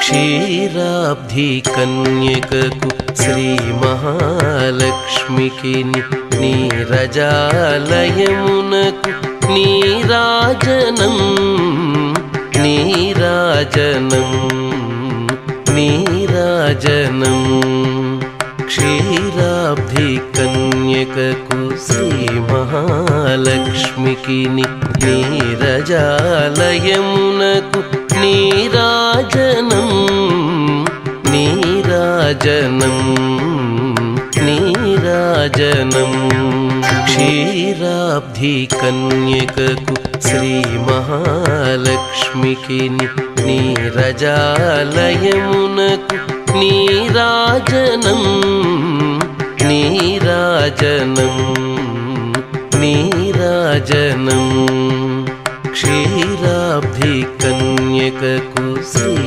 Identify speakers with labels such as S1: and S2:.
S1: క్షీరాబ్ధి కన్యకకు శ్రీ మహాలక్ష్మికి నీరజాలయమునకు నీరాజనం నీరాజనం నీరాజనం క్షీరాబ్ధి కన్యకకు శ్రీ మహాలక్ష్మికి నీరజాలయమునకు నీరాజనం నీరాజనం నీరాజనం క్షీరాబ్ధి కన్యకకు శ్రీ మహాలక్ష్మికి నీరజాలయమునకు నీరాజనం నీరాజనం నీరాజనం క్షీరాబ్ధి కన్యకకు శ్రీ